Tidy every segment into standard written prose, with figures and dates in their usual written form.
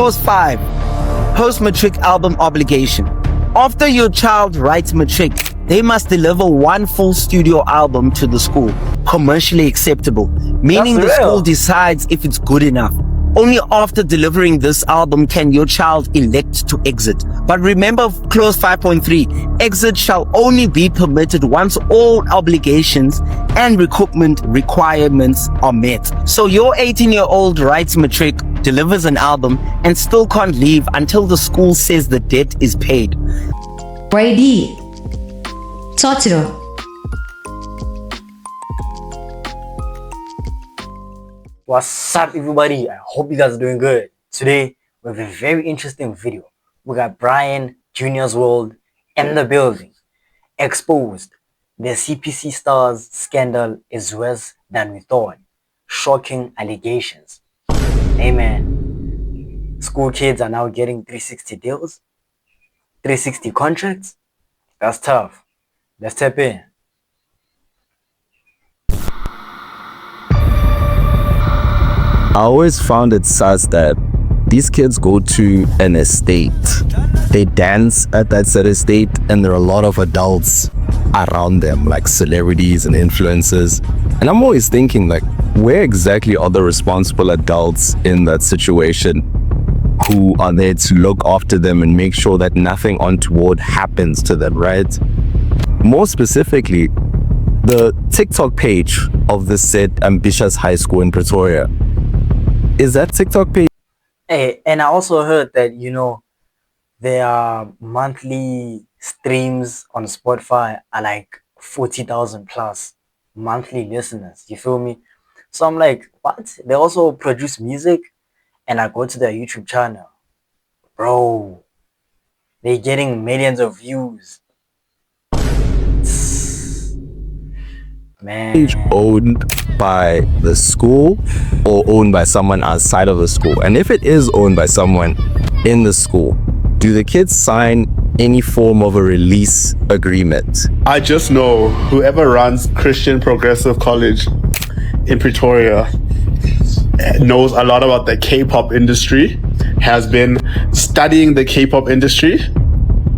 Clause 5. Post-matric album obligation. After your child writes matric, they must deliver one full studio album to the school, commercially acceptable, meaning the school decides if it's good enough. Only after delivering this album can your child elect to exit. But remember clause 5.3, exit shall only be permitted once all obligations and recoupment requirements are met. So your 18-year-old writes matric, delivers an album, and still can't leave until the school says the debt is paid. Y.A.D Totoro. What's up, everybody? I hope you guys are doing good. Today we have a very interesting video. We got Brian Jr.'s World in the building. Exposed. The CPC stars scandal is worse than we thought. Shocking allegations. Amen. School kids are now getting 360 deals, 360 contracts. That's tough. Let's tap in. I always found it sus that these kids go to an estate, they dance at that said estate, and there are a lot of adults around them, like celebrities and influencers. And I'm always thinking, like, where exactly are the responsible adults in that situation who are there to look after them and make sure that nothing untoward happens to them, right? More specifically, the TikTok page of the said ambitious high school in Pretoria, is that TikTok page? Hey, and I also heard that, their monthly streams on Spotify are like 40,000 plus monthly listeners. You feel me? So I'm like, what? They also produce music, and I go to their YouTube channel. Bro, they're getting millions of views. Man. Page owned by the school or owned by someone outside of the school? And if it is owned by someone in the school, do the kids sign any form of a release agreement? I just know whoever runs Christian Progressive College in Pretoria knows a lot about the K-pop industry, has been studying the K-pop industry,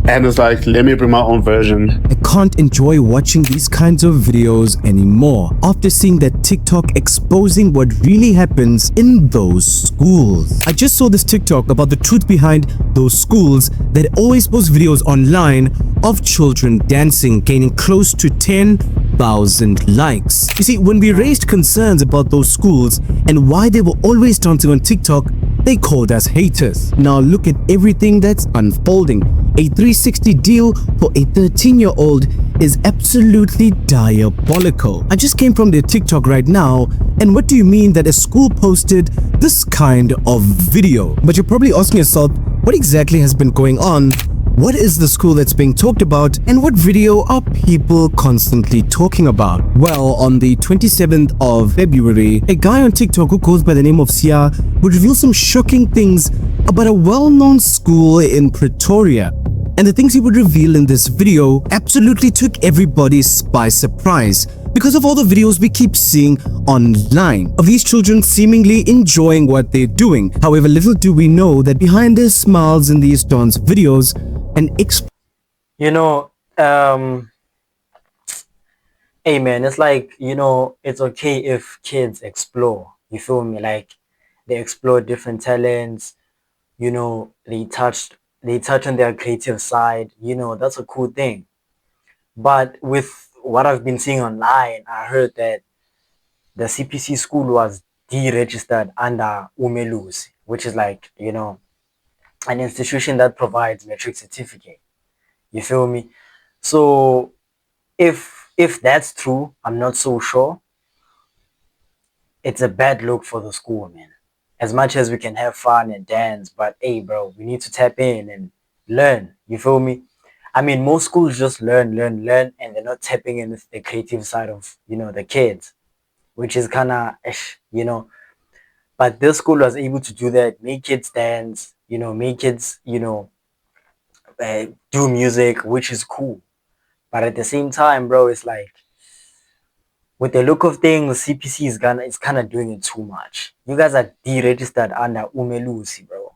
and is like, let me bring my own version. I can't enjoy watching these kinds of videos anymore after seeing that TikTok exposing what really happens in those schools. I just saw this TikTok about the truth behind those schools that always post videos online of children dancing, gaining close to 10,000 likes. You see, when we raised concerns about those schools and why they were always dancing on TikTok, they called us haters. Now look at everything that's unfolding. A 360 deal for a 13-year-old is absolutely diabolical. I just came from their TikTok right now, and what do you mean that a school posted this kind of video? But you're probably asking yourself, what exactly has been going on? What is the school that's being talked about, and what video are people constantly talking about? Well, on the 27th of February, a guy on TikTok who goes by the name of Sia would reveal some shocking things about a well-known school in Pretoria. And the things he would reveal in this video absolutely took everybody by surprise because of all the videos we keep seeing online of these children seemingly enjoying what they're doing. However, little do we know that behind their smiles in these dance videos and hey man, it's like, it's okay if kids explore. You feel me? Like, they explore different talents, they touch on their creative side, that's a cool thing. But with what I've been seeing online, I heard that the CPC school was deregistered under Umelusi, which is like, an institution that provides metric certificate. You feel me? So if that's true, I'm not so sure. It's a bad look for the school, man. As much as we can have fun and dance, but hey bro, we need to tap in and learn. You feel me? I mean, most schools just learn, and they're not tapping in with the creative side of, the kids, which is kind of, But this school was able to do that, make kids dance, make kids, do music, which is cool. But at the same time, bro, it's like, with the look of things, CPC is kind of doing it too much. You guys are deregistered under Umelusi, bro.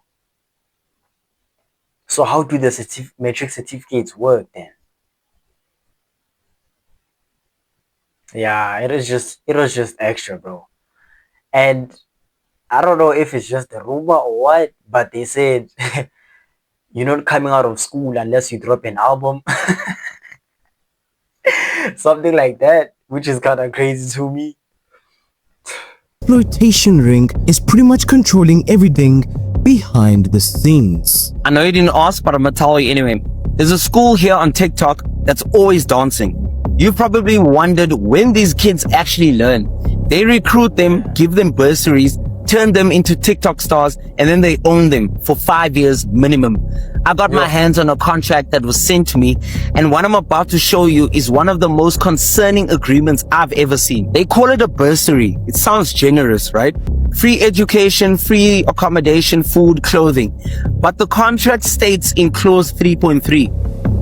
So how do the matric certificates work then? Yeah, it was just extra, bro. And I don't know if it's just a rumor or what, but they said you're not coming out of school unless you drop an album. Something like that, which is kind of crazy to me. Exploitation ring is pretty much controlling everything behind the scenes. I know you didn't ask, but I'm gonna tell you anyway. There's a school here on TikTok that's always dancing. You've probably wondered when these kids actually learn. They recruit them, give them bursaries, turn them into TikTok stars, and then they own them for 5 years minimum. I got my hands on a contract that was sent to me, and what I'm about to show you is one of the most concerning agreements I've ever seen. They call it a bursary. It sounds generous, right? Free education, free accommodation, food, clothing. But the contract states in clause 3.3,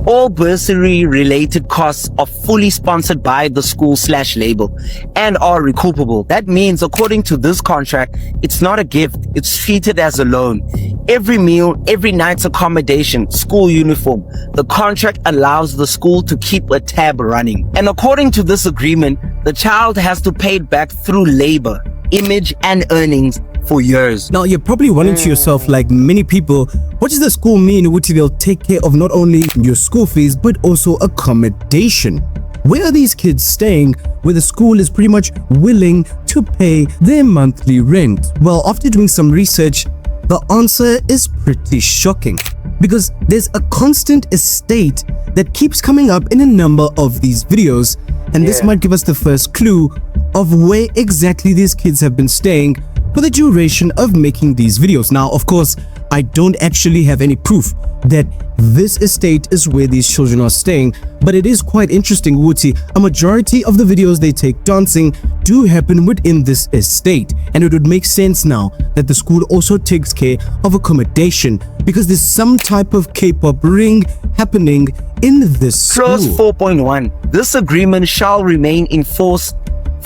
all bursary related costs are fully sponsored by the school/label and are recoupable. That means, according to this contract, it's not a gift, it's treated as a loan. Every meal, every night's accommodation, school uniform. The contract allows the school to keep a tab running. And according to this agreement, the child has to pay it back through labor, image, and earnings for years. Now, you're probably wondering to yourself, like many people, what does the school mean which they'll take care of not only your school fees but also accommodation? Where are these kids staying where the school is pretty much willing to pay their monthly rent? Well, after doing some research, the answer is pretty shocking, because there's a constant estate that keeps coming up in a number of these videos, and this might give us the first clue of where exactly these kids have been staying for the duration of making these videos. Now, of course, I don't actually have any proof that this estate is where these children are staying, but it is quite interesting, Wuti. A majority of the videos they take dancing do happen within this estate, and it would make sense now that the school also takes care of accommodation, because there's some type of K-pop ring happening in this Clause school. 4.1. This agreement shall remain in force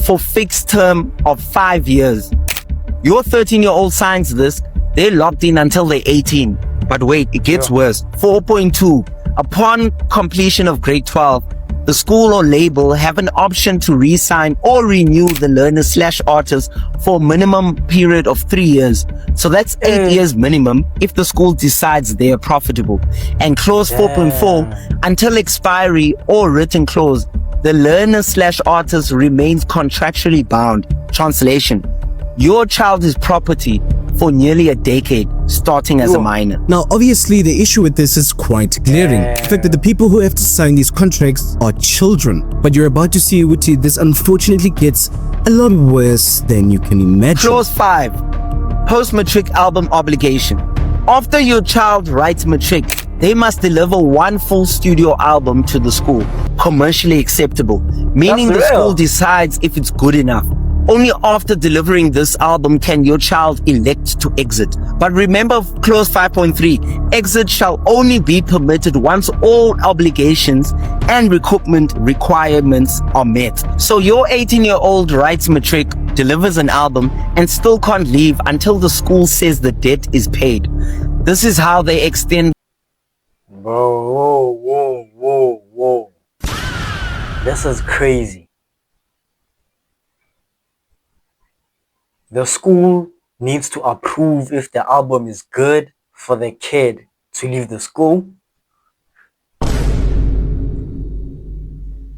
for fixed term of 5 years. Your 13-year-old signs this, they're locked in until they're 18. But wait, it gets worse. 4.2. Upon completion of grade 12, the school or label have an option to re-sign or renew the learner/artist for a minimum period of 3 years. So that's 8 years minimum if the school decides they are profitable. And clause 4.4, until expiry or written clause, the learner/artist remains contractually bound. Translation: your child is property for nearly a decade, starting as a minor. Now, obviously, the issue with this is quite glaring. The fact that the people who have to sign these contracts are children. But you're about to see, Wuti, this unfortunately gets a lot worse than you can imagine. Clause 5. Post-matric album obligation. After your child writes matric, they must deliver one full studio album to the school, commercially acceptable, meaning the school decides if it's good enough. Only after delivering this album can your child elect to exit. But remember clause 5.3, exit shall only be permitted once all obligations and recoupment requirements are met. So your 18-year-old writes matric, delivers an album, and still can't leave until the school says the debt is paid. This is how they extend. Bro, whoa. This is crazy. The school needs to approve if the album is good for the kid to leave the school.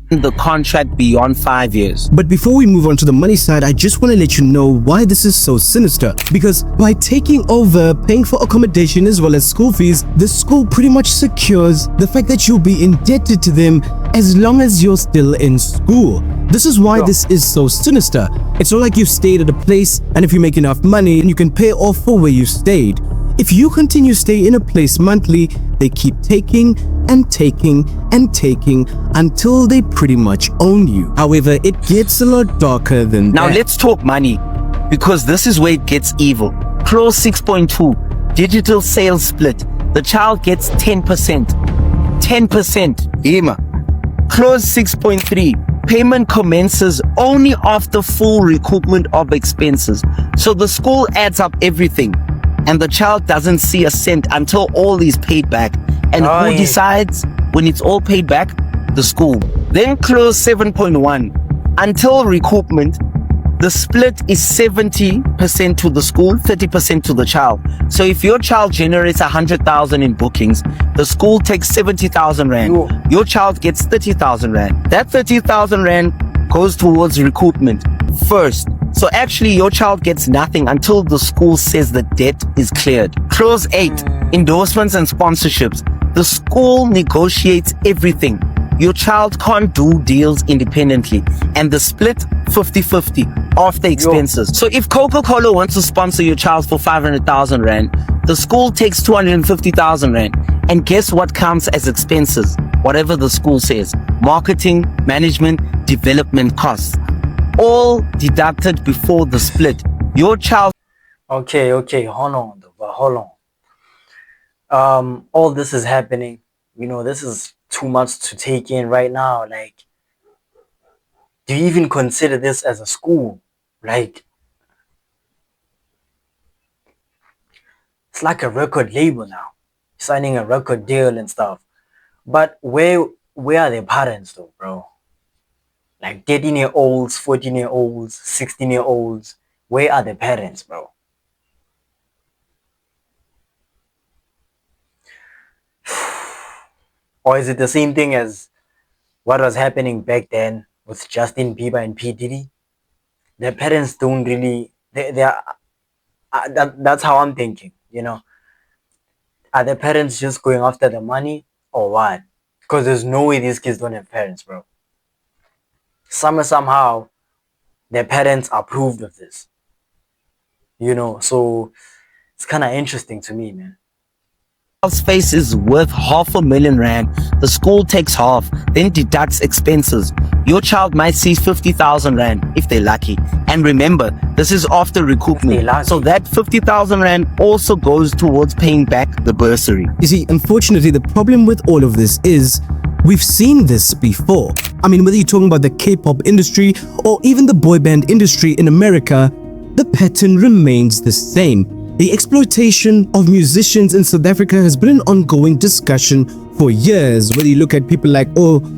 The contract beyond 5 years. But before we move on to the money side, I just want to let you know why this is so sinister. Because by taking over, paying for accommodation as well as school fees, the school pretty much secures the fact that you'll be indebted to them as long as you're still in school. This is why this is so sinister. It's not like you stayed at a place and if you make enough money, you can pay off for where you stayed. If you continue stay in a place monthly, they keep taking and taking and taking until they pretty much own you. However, it gets a lot darker than Now that. let's talk money, because this is where it gets evil. Clause 6.2, digital sales split. The child gets 10%. 10%. Ema. Clause 6.3, payment commences only after full recoupment of expenses. So the school adds up everything. and the child doesn't see a cent until all is paid back. And Oh, who yeah. decides when it's all paid back? The school. Then clause 7.1, until recoupment, the split is 70% to the school, 30% to the child. So if your child generates 100,000 in bookings, the school takes 70,000 rand. Yo. Your child gets 30,000 rand. That 30,000 rand goes towards recoupment first. So actually your child gets nothing until the school says the debt is cleared. Clause 8, endorsements and sponsorships. The school negotiates everything. Your child can't do deals independently, and the split 50-50 after expenses. So if Coca-Cola wants to sponsor your child for 500,000 rand, the school takes 250,000 rand. And guess what counts as expenses? Whatever the school says. Marketing, management, development costs. All deducted before the split. Your child... Okay, hold on, though, but hold on. All this is happening. You know, this is too much to take in right now. Like, do you even consider this as a school? Like, it's like a record label now, signing a record deal and stuff. But where are their parents though, bro? Like 13-year-olds, 14-year-olds, 16-year-olds. Where are the parents, bro? Or is it the same thing as what was happening back then with Justin Bieber and P. Diddy? Their parents don't really... They are... that's how I'm thinking, you know. Are the parents just going after the money or what? Because there's no way these kids don't have parents, bro. Somehow, their parents approved of this. You know, so it's kind of interesting to me, man. Face is worth 500,000 rand. The school takes half, then deducts expenses. Your child might see 50,000 rand if they're lucky. And remember, this is after recoupment. So that 50,000 rand also goes towards paying back the bursary. You see, unfortunately, the problem with all of this is we've seen this before. I mean, whether you're talking about the K-pop industry or even the boy band industry in America, the pattern remains the same. The exploitation of musicians in South Africa has been an ongoing discussion for years. Whether you look at people like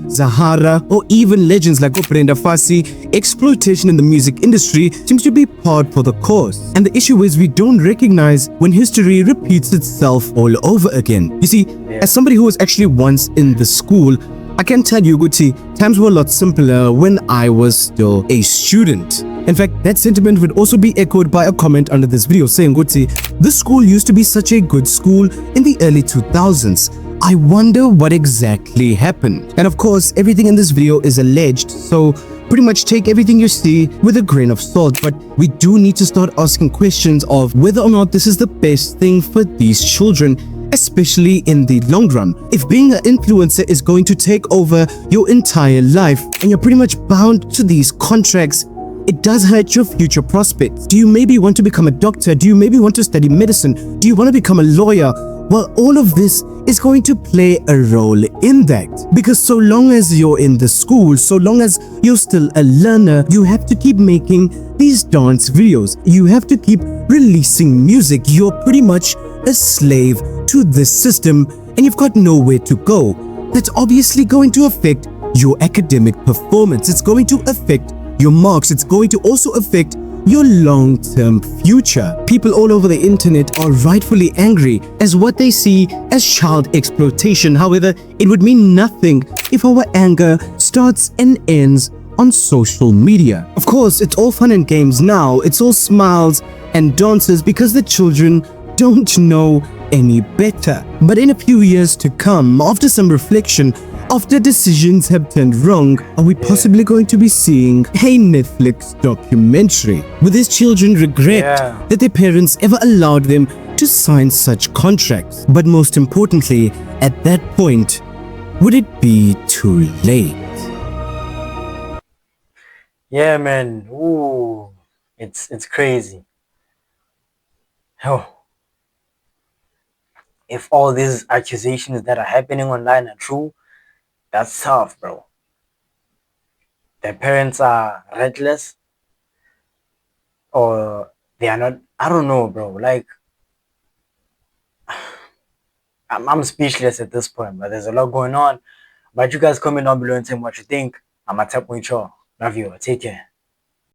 Zahara or even legends like Brenda Fassie, exploitation in the music industry seems to be par for the course. And the issue is we don't recognize when history repeats itself all over again. You see, as somebody who was actually once in the school, I can tell you, Guti, times were a lot simpler when I was still a student. In fact, that sentiment would also be echoed by a comment under this video saying, Guti, this school used to be such a good school in the early 2000s. I wonder what exactly happened. And of course, everything in this video is alleged, so pretty much take everything you see with a grain of salt. But we do need to start asking questions of whether or not this is the best thing for these children, especially in the long run. If being an influencer is going to take over your entire life and you're pretty much bound to these contracts, it does hurt your future prospects. Do you maybe want to become a doctor? Do you maybe want to study medicine? Do you want to become a lawyer? Well, all of this is going to play a role in that. Because so long as you're in the school, so long as you're still a learner, you have to keep making these dance videos. You have to keep releasing music. You're pretty much a slave to this system and you've got nowhere to go. That's obviously going to affect your academic performance. It's going to affect your marks. It's going to also affect your long-term future. People all over the internet are rightfully angry as what they see as child exploitation. However, it would mean nothing if our anger starts and ends on social media. Of course, it's all fun and games now. It's all smiles and dances because the children don't know any better. But in a few years to come, after some reflection, after decisions have turned wrong, are we possibly going to be seeing a Netflix documentary? Will these children regret that their parents ever allowed them to sign such contracts? But most importantly, at that point, would it be too late? Yeah, man. Ooh, it's crazy. Oh. If all these accusations that are happening online are true, that's tough, bro. Their parents are reckless or they are not. I don't know, bro. Like, I'm speechless at this point, but there's a lot going on. But you guys comment down below and tell me what you think. I'm a tap with you. Love you. Take care.